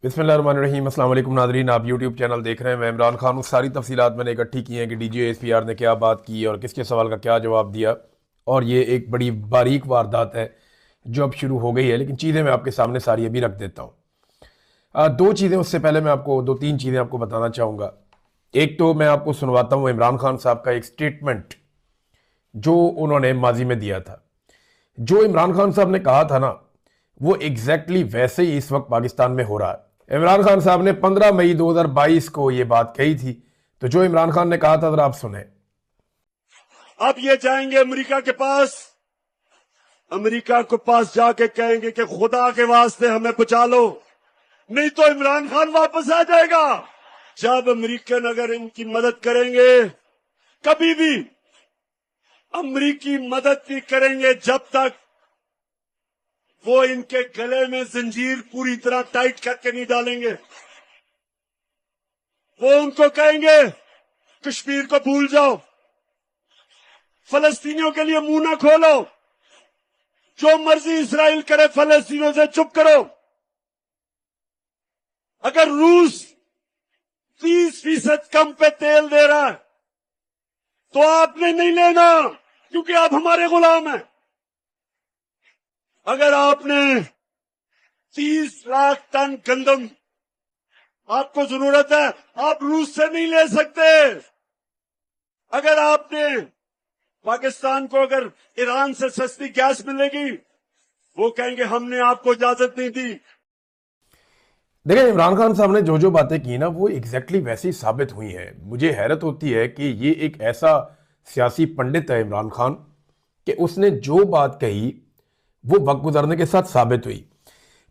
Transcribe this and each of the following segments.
बिस्मिल्लाहिर्रहमानिर्रहीम। अस्सलाम वालेकुम नाज़रीन, आप यूट्यूब चैनल देख रहे हैं। मैं इमरान खान हूँ। सारी तफसीलात मैंने इकट्ठी की हैं कि DGSPR ने क्या बात की और किसके सवाल का क्या जवाब दिया। और ये एक बड़ी बारीक वारदात है जो अब शुरू हो गई है, लेकिन चीज़ें मैं आपके सामने सारी अभी रख देता हूँ। दो चीज़ें उससे पहले मैं आपको दो तीन चीज़ें आपको बताना चाहूँगा। एक तो मैं आपको सुनवाता हूँ इमरान खान साहब का एक स्टेटमेंट जो उन्होंने माजी में दिया था। जो इमरान खान साहब ने कहा था ना, वो एग्जैक्टली वैसे ही इस वक्त पाकिस्तान में हो रहा है। इमरान खान साहब ने 15 मई 2022 को ये बात कही थी। तो जो इमरान खान ने कहा था जरा आप सुने। अब ये जाएंगे अमेरिका के पास, अमेरिका के पास जाके कहेंगे कि खुदा के वास्ते हमें बचा लो, नहीं तो इमरान खान वापस आ जाएगा। जब अमेरिकन अगर इनकी मदद करेंगे, कभी भी अमेरिकी मदद नहीं करेंगे जब तक वो इनके गले में जंजीर पूरी तरह टाइट करके नहीं डालेंगे। वो उनको कहेंगे कश्मीर को भूल जाओ, फलस्तीनियों के लिए मुंह ना खोलो, जो मर्जी इसराइल करे फलस्तीनियों से चुप करो। अगर रूस 30% कम पे तेल दे रहा है तो आपने नहीं लेना, क्योंकि आप हमारे गुलाम हैं। अगर आपने 30 लाख टन गंदम आपको जरूरत है, आप रूस से नहीं ले सकते। अगर आपने पाकिस्तान को अगर ईरान से सस्ती गैस मिलेगी, वो कहेंगे हमने आपको इजाजत नहीं दी। देखिए, इमरान खान साहब ने जो जो बातें की ना, वो एग्जैक्टली वैसी साबित हुई हैं। मुझे हैरत होती है कि ये एक ऐसा सियासी पंडित है इमरान खान कि उसने जो बात कही वो वक्त गुजरने के साथ साबित हुई।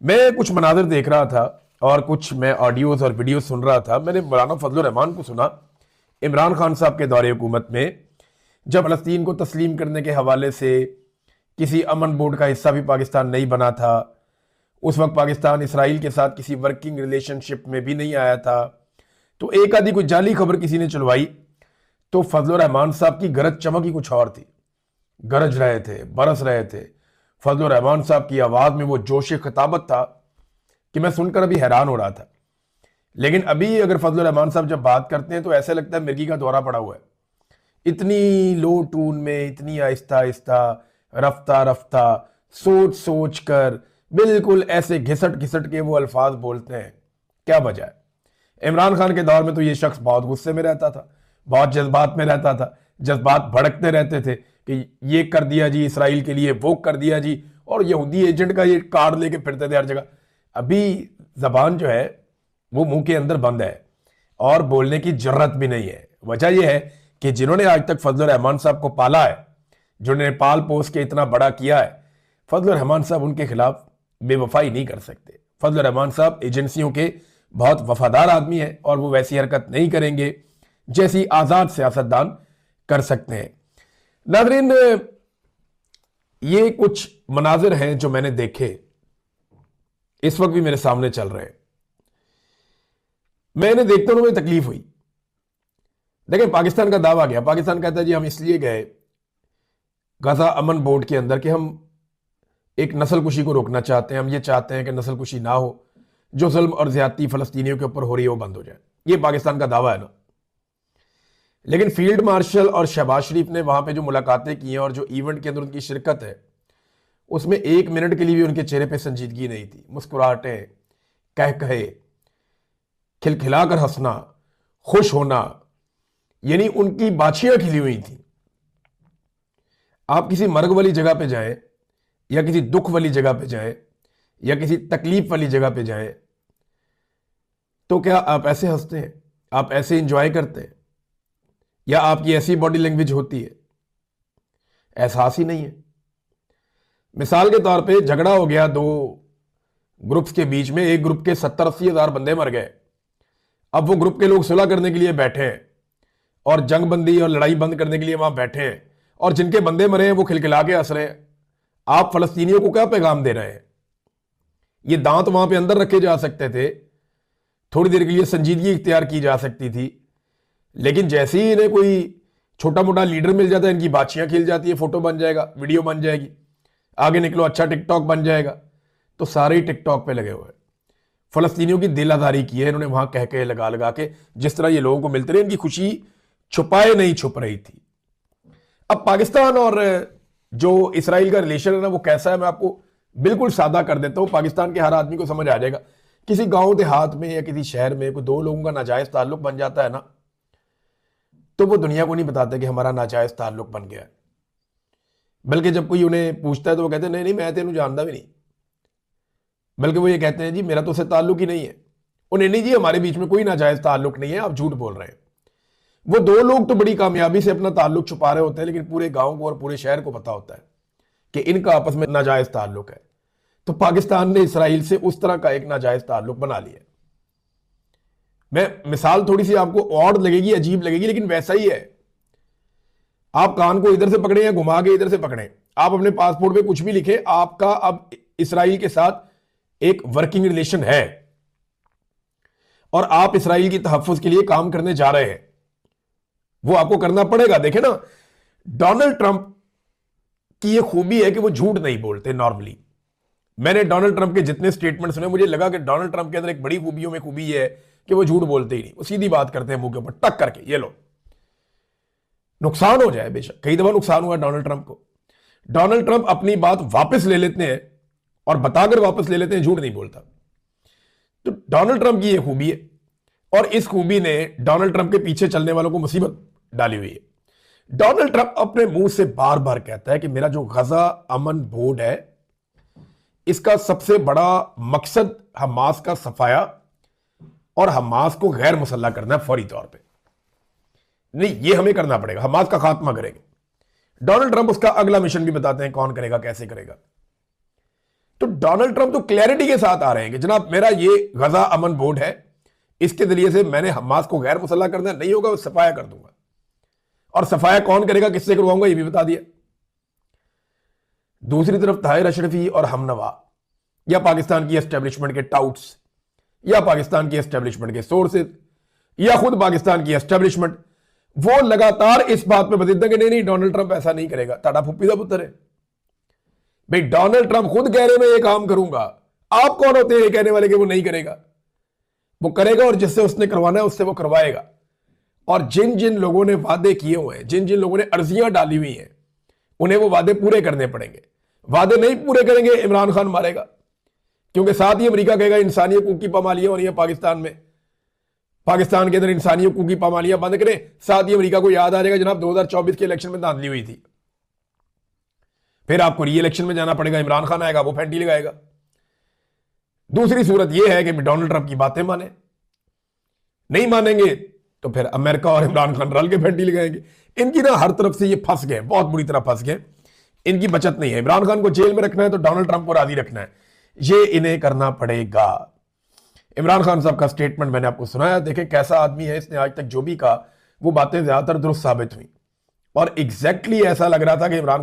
मैं कुछ मनाजिर देख रहा था और कुछ मैं ऑडियोज और वीडियो सुन रहा था। मैंने मौलाना फजलुर रहमान को सुना इमरान खान साहब के दौरे हुकूमत में, जब फलस्तीन को तस्लीम करने के हवाले से किसी अमन बोर्ड का हिस्सा भी पाकिस्तान नहीं बना था। उस वक्त पाकिस्तान इसराइल के साथ किसी वर्किंग रिलेशनशिप में भी नहीं आया था। तो एक आधी कोई जाली खबर किसी ने चलवाई तो फजलुर रहमान साहब की गरज चमक ही कुछ और थी। गरज रहे थे, बरस रहे थे। फजलुर रहमान साहब की आवाज में वो जोश खिताबत था कि मैं सुनकर अभी हैरान हो रहा था। लेकिन अभी अगर फजलुर रहमान साहब जब बात करते हैं तो ऐसे लगता है मिर्गी का दौरा पड़ा हुआ है। इतनी लो टून में, इतनी आहिस्ता आहिस्ता, रफ्ता रफ्ता, सोच सोच कर, बिल्कुल ऐसे घिसट घिसट के वो अल्फाज बोलते हैं। क्या वजह है? इमरान खान के दौर में तो ये शख्स बहुत गुस्से में रहता था, बहुत जज्बात में रहता था, जज्बात भड़कते रहते थे कि ये कर दिया जी इसराइल के लिए, वो कर दिया जी, और यहूदी एजेंट का ये कार्ड लेके फिरते थे हर जगह। अभी जबान जो है वो मुंह के अंदर बंद है और बोलने की जरूरत भी नहीं है। वजह यह है कि जिन्होंने आज तक फजलुर रहमान साहब को पाला है, जिन्होंने पाल पोस के इतना बड़ा किया है, फजलुर रहमान साहब उनके खिलाफ बेवफाई नहीं कर सकते। फजलुर रहमान साहब एजेंसियों के बहुत वफादार आदमी हैं और वो वैसी हरकत नहीं करेंगे जैसी आजाद सियासतदान कर सकते हैं। नाज़रीन, ये कुछ मनाजिर हैं जो मैंने देखे, इस वक्त भी मेरे सामने चल रहे हैं। मैंने देखते हुए मुझे तकलीफ हुई। देखिए, पाकिस्तान का दावा गया, पाकिस्तान कहता है जी हम इसलिए गए गजा अमन बोर्ड के अंदर कि हम एक नस्ल कुशी को रोकना चाहते हैं। हम ये चाहते हैं कि नस्ल कुशी ना हो, जो जुल्म और ज्यादती फलस्तीनियों के ऊपर हो रही है वो बंद हो जाए। ये पाकिस्तान का दावा है ना। लेकिन फील्ड मार्शल और शहबाज शरीफ ने वहां पे जो मुलाकातें की हैं और जो इवेंट के अंदर उनकी शिरकत है, उसमें एक मिनट के लिए भी उनके चेहरे पे संजीदगी नहीं थी। मुस्कुराहटें, कह कहे, खिलखिलाकर हंसना, खुश होना, यानी उनकी बाछियां खिली हुई थी। आप किसी मर्ग वाली जगह पे जाएं या किसी दुख वाली जगह पे जाएं या किसी तकलीफ वाली जगह पे जाएं, तो क्या आप ऐसे हंसते हैं? आप ऐसे इंजॉय करते हैं? या आपकी ऐसी बॉडी लैंग्वेज होती है? एहसास ही नहीं है। मिसाल के तौर पे झगड़ा हो गया दो ग्रुप्स के बीच में, एक ग्रुप के 70-80 हजार बंदे मर गए। अब वो ग्रुप के लोग सुलह करने के लिए बैठे हैं और जंगबंदी और लड़ाई बंद करने के लिए वहां बैठे हैं, और जिनके बंदे मरे हैं वो खिलखिला के हंस रहे हैं। आप फलस्तीनियों को क्या पैगाम दे रहे हैं? ये दांत वहां पे अंदर रखे जा सकते थे, थोड़ी देर के लिए संजीदगी इख्तियार की जा सकती थी, लेकिन जैसे ही इन्हें कोई छोटा मोटा लीडर मिल जाता है, इनकी बाछियां खिल जाती है, फोटो बन जाएगा, वीडियो बन जाएगी, आगे निकलो अच्छा टिकटॉक बन जाएगा, तो सारे ही टिकटॉक पे लगे हुए हैं। फलस्तीनियों की दिल आजारी की है इन्होंने वहां कह के लगा लगा के, जिस तरह ये लोगों को मिलते रहे, इनकी खुशी छुपाए नहीं छुप रही थी। अब पाकिस्तान और जो इसराइल का रिलेशन है ना, वो कैसा है मैं आपको बिल्कुल सादा कर देता हूं। पाकिस्तान के हर आदमी को समझ आ जाएगा। किसी गांव देहात में या किसी शहर में कोई दो लोगों का नाजायज ताल्लुक बन जाता है ना, तो वो दुनिया को नहीं बताते कि हमारा नाजायज ताल्लुक बन गया है। बल्कि जब कोई उन्हें पूछता है तो वो कहते हैं नहीं नहीं मैं तेनू जानता भी नहीं। बल्कि वो ये कहते हैं जी मेरा तो उससे ताल्लुक ही नहीं है। उन्हें नहीं जी हमारे बीच में कोई नाजायज ताल्लुक नहीं है, आप झूठ बोल रहे हैं। वो दो लोग तो बड़ी कामयाबी से अपना ताल्लुक छुपा रहे होते हैं, लेकिन पूरे गांव को और पूरे शहर को पता होता है कि इनका आपस में नाजायज ताल्लुक है। तो पाकिस्तान ने इसराइल से उस तरह का एक नाजायज ताल्लुक बना लिया। मैं मिसाल थोड़ी सी आपको ऑड लगेगी, अजीब लगेगी, लेकिन वैसा ही है। आप कान को इधर से पकड़े या घुमा के इधर से पकड़े, आप अपने पासपोर्ट पे कुछ भी लिखे, आपका अब इसराइल के साथ एक वर्किंग रिलेशन है और आप इसराइल की तहफ्फुज के लिए काम करने जा रहे हैं, वो आपको करना पड़ेगा। देखें ना, डोनाल्ड ट्रंप की ये खूबी है कि वो झूठ नहीं बोलते नॉर्मली। मैंने डोनाल्ड ट्रंप के जितने स्टेटमेंट सुने, मुझे लगा कि डोनाल्ड ट्रंप के अंदर एक बड़ी खूबियों में खूबी ये है कि वो झूठ बोलते ही नहीं, वो सीधी बात करते हैं मुंह के ऊपर टक करके। ये लो, नुकसान हो जाए बेशक, कई दफा नुकसान हुआ डोनाल्ड ट्रंप को। डोनाल्ड ट्रंप अपनी बात वापस ले लेते हैं और बताकर वापस ले लेते हैं, झूठ नहीं बोलता। तो डोनाल्ड ट्रंप की यह खूबी है और इस खूबी ने डोनाल्ड ट्रंप के पीछे चलने वालों को मुसीबत डाली हुई है। डोनाल्ड ट्रंप अपने मुंह से बार बार कहता है कि मेरा जो गजा अमन बोर्ड है, इसका सबसे बड़ा मकसद हमास का सफाया और हमास को गैर मुसल्लह करना है फौरी तौर पे। नहीं, ये हमें करना पड़ेगा, हमास का खात्मा करेंगे। डोनाल्ड ट्रंप उसका अगला मिशन भी बताते हैं कौन करेगा, कैसे करेगा। तो डोनाल्ड ट्रंप तो क्लैरिटी के साथ आ रहे हैं कि जनाब मेरा ये गजा अमन बोर्ड है, इसके जरिए से मैंने हमास को गैर मुसल्लह करना नहीं होगा, वो सफाया कर दूंगा। और सफाया कौन करेगा, किससे करवाऊंगा, ये भी बता दिया। दूसरी तरफ ताहिर अशरफी और हमनवा या पाकिस्तान की एस्टेब्लिशमेंट के टाउट्स या पाकिस्तान की एस्टेब्लिशमेंट के सोर्सेज या खुद पाकिस्तान की एस्टेब्लिशमेंट, वो लगातार इस बात पे बदलते कि नहीं नहीं डोनाल्ड ट्रंप ऐसा नहीं करेगा। ताड़ा फुप्पी का पुत्र है भाई, डोनाल्ड ट्रंप खुद कह रहे मैं ये काम करूंगा, आप कौन होते हैं ये कहने वाले कि वो नहीं करेगा? वो करेगा और जिससे उसने करवाना है उससे वो करवाएगा। और जिन जिन लोगों ने वादे किए हुए हैं, जिन जिन लोगों ने अर्जियां डाली हुई हैं, उन्हें वो वादे पूरे करने पड़ेंगे। वादे नहीं पूरे करेंगे इमरान खान मारेगा, क्योंकि साथ ही अमेरिका कहेगा इंसानी हकूक की पामालियां हो रही है पाकिस्तान में, पाकिस्तान के अंदर इंसानी हकूक की पामालियां बंद करें। साथ ही अमेरिका को याद आ जाएगा जनाब 2024 के इलेक्शन में धांधली हुई थी, फिर आपको री इलेक्शन में जाना पड़ेगा, इमरान खान आएगा, वो फैंटी लगाएगा। दूसरी सूरत यह है कि डोनाल्ड ट्रंप की बातें माने, नहीं मानेंगे तो फिर अमेरिका और इमरान खान रल के फैंटी लगाएंगे। इनकी ना हर तरफ से ये फंस गए, बहुत बुरी तरह फंस गए, इनकी बचत नहीं है। इमरान खान को जेल में रखना है तो डोनाल्ड ट्रंप को राजी रखना है, ये इन्हें करना पड़ेगा। इमरान खान साहब का स्टेटमेंट मैंने आपको सुनाया, देखें कैसा आदमी है, इसने आज तक जो भी कहा वो बातें ज्यादातर दुरुस्त साबित हुई और एग्जैक्टली ऐसा लग रहा था कि इमरान